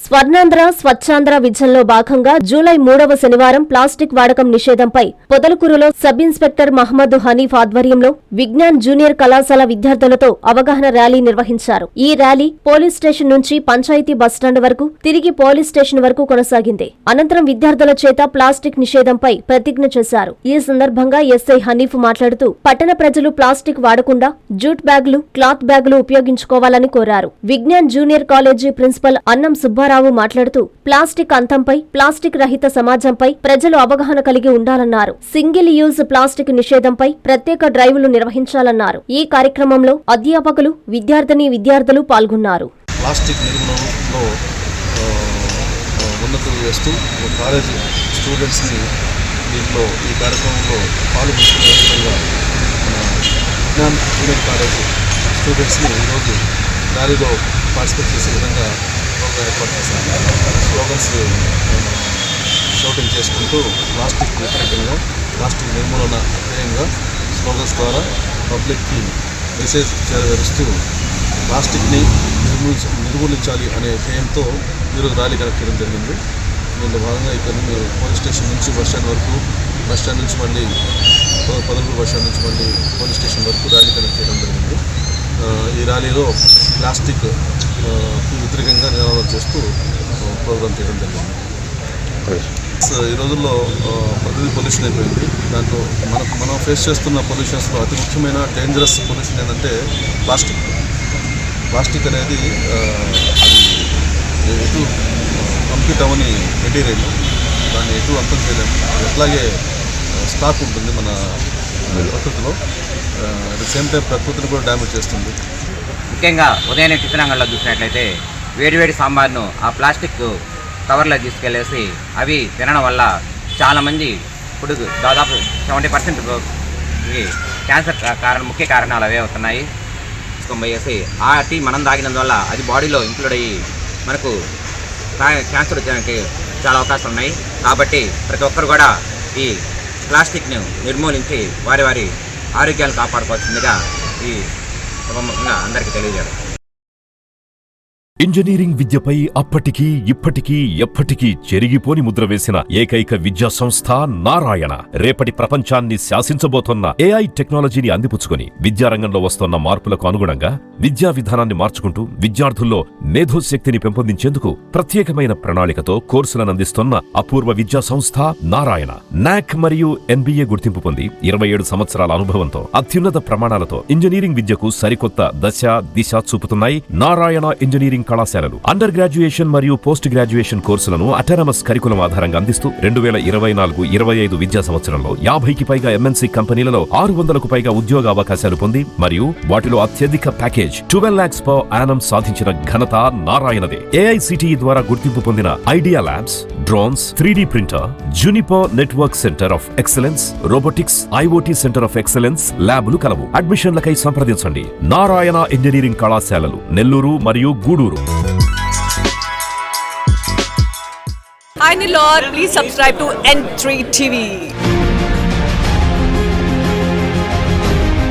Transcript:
స్వర్ణాంధ్ర స్వచ్ఛాంధ్ర విజన్లో భాగంగా జూలై 3వ శనివారం ప్లాస్టిక్ వాడకం నిషేధంపై పొదలకూరులో సబ్ ఇన్స్పెక్టర్ మహమ్మద్ హనీఫ్ ఆధ్వర్యంలో విజ్ఞాన్ జూనియర్ కళాశాల విద్యార్థులతో అవగాహన ర్యాలీ నిర్వహించారు. ఈ ర్యాలీ పోలీస్ స్టేషన్ నుంచి పంచాయతీ బస్టాండ్ వరకు తిరిగి పోలీస్ స్టేషన్ వరకు కొనసాగింది. అనంతరం విద్యార్థుల చేత ప్లాస్టిక్ నిషేధంపై ప్రతిజ్ఞ చేశారు. ఈ సందర్భంగా ఎస్ఐ హనీఫ్ మాట్లాడుతూ పట్టణ ప్రజలు ప్లాస్టిక్ వాడకుండా జూట్ బ్యాగులు, క్లాత్ బ్యాగులు ఉపయోగించుకోవాలని కోరారు. విజ్ఞాన్ జూనియర్ కాలేజీ ప్రిన్సిపల్ అన్నం సుబ్బారావు మాట్లాడుతూ ప్లాస్టిక్ అంతంపై, ప్లాస్టిక్ రహిత సమాజంపై ప్రజలు అవగాహన కలిగి ఉండాలన్నారు. సింగిల్ యూజ్ ప్లాస్టిక్ నిషేధంపై ప్రత్యేక డ్రైవ్లు నిర్వహించాలన్నారు. ఈ కార్యక్రమంలో అధ్యాపకులు, విద్యార్థులు పాల్గొన్నారు. ప్లాస్టిక్ నిర్మూలనలో ఉన్నతులు చేస్తూ కాలేజీ స్టూడెంట్స్ని దీంట్లో ఈ కార్యక్రమంలో పాల్గొంటున్న విధంగా విజ్ఞాన్ జూనియర్ కాలేజీ స్టూడెంట్స్ని ఈరోజు ర్యాలీలో పార్టిసిపేట్ చేసే విధంగా ఏర్పాటు చేశారు. స్లోగన్స్ షౌటింగ్ చేసుకుంటూ ప్లాస్టిక్ వ్యతిరేకంగా, ప్లాస్టిక్ నిర్మూలన ధ్యేయంగా స్లోగన్స్ ద్వారా పబ్లిక్కి మెసేజ్ చేరవేరుస్తూ ప్లాస్టిక్ని నిర్మూలించాలి అనే ధ్యేయంతో ఈరోజు ర్యాలీ కనెక్ట్ చేయడం జరిగింది. దీనిలో భాగంగా ఇక్కడ పోలీస్ స్టేషన్ నుంచి బస్ స్టాండ్ వరకు, బస్ స్టాండ్ నుంచి మళ్ళీ పొదలకూరు బస్ స్టాండ్ నుంచి మళ్ళీ పోలీస్ స్టేషన్ వరకు ర్యాలీ కనెక్ట్ చేయడం జరిగింది. ఈ ర్యాలీలో ప్లాస్టిక్ వ్యతిరేకంగా నినాదాలు చేస్తూ ప్రోగ్రాం చేయడం జరిగింది. ఈ రోజుల్లో ప్రతిదీ పొల్యూషన్ అయిపోయింది. దాంట్లో మనం ఫేస్ చేస్తున్న పొల్యూషన్స్లో అతి ముఖ్యమైన డేంజరస్ పొల్యూషన్ ఏంటంటే ప్లాస్టిక్ అనేది అది ఎటు కంప్లీట్ అవ్వని మెటీరియల్. దాన్ని ఎటు అంతం చేయలేము. ఎట్లాగే స్టాక్ ఉంటుంది మన ప్రకృతిలో. అట్ ద సేమ్ టైం ప్రకృతిని కూడా డ్యామేజ్ చేస్తుంది. ముఖ్యంగా ఉదయాన్నే టిఫిన్ అంగడిలో చూసినట్లయితే వేడివేడి సాంబార్ను ఆ ప్లాస్టిక్ కవర్లో తీసుకెళ్ళేసి అవి తినడం వల్ల చాలామంది ఇప్పుడు దాదాపు 70% క్యాన్సర్ ముఖ్య కారణాలు అవే అవుతున్నాయి. తీసుకొని ఆ టీ మనం తాగినందువల్ల అది బాడీలో ఇంక్లూడ్ అయ్యి మనకు క్యాన్సర్ వచ్చడానికి చాలా అవకాశాలు ఉన్నాయి. కాబట్టి ప్రతి ఒక్కరు కూడా ఈ ప్లాస్టిక్ను నిర్మూలించి వారి ఆరోగ్యాలను కాపాడుకోవాల్సిందిగా ఈ అందరికీ తెలియజేయాలి. ఇంజనీరింగ్ విద్యపై అప్పటికీ ఇప్పటికీ ఎప్పటికీ చెరిగిపోని ముద్ర వేసిన ఏకైక విద్యా సంస్థ నారాయణ. రేపటి ప్రపంచాన్ని శాసించబోతోన్న ఏఐ టెక్నాలజీని అందిపుచ్చుకొని విద్యారంగంలో వస్తోన్న మార్పులకు అనుగుణంగా విద్యా విధానాన్ని మార్చుకుంటూ విద్యార్థుల్లో మేధోశక్తిని పెంపొందించేందుకు ప్రత్యేకమైన ప్రణాళికతో కోర్సులను అందిస్తోన్న అపూర్వ విద్యా సంస్థ నారాయణ. నాక్ మరియు NBA గుర్తింపు పొంది 27 సంవత్సరాల అనుభవంతో అత్యున్నత ప్రమాణాలతో ఇంజనీరింగ్ విద్యకు సరికొత్త దశ దిశ చూపుతున్నాయి నారాయణ ఇంజనీరింగ్ కళాశాలలు. అండర్ గ్రాడ్యుయేషన్ మరియు పోస్ట్ గ్రాడ్యుయేషన్ కోర్సులను అటానమస్ కరికులం ఆధారంగా అందిస్తూ 2024-25 విద్యా సంవత్సరంలో 50కి పైగా MNC కంపెనీలలో 600కు పైగా ఉద్యోగ అవకాశాలు పొంది మరియు వాటిలో అత్యధిక ప్యాకేజ్ 12 lakhs per annum సాధించిన ఘనత నారాయణదే. AICTE ద్వారా గుర్తింపు పొందిన idea labs, drones, 3D printer, Juniper network centre of excellence, robotics, IoT centre of excellence ల్యాబులు కలవు. అడ్మిషన్లకై సంప్రదించండి. నారాయణ ఇంజనీరింగ్ కళాశాలలు, నెల్లూరు మరియు Gudur. Hi Nilor, please subscribe to N3 TV.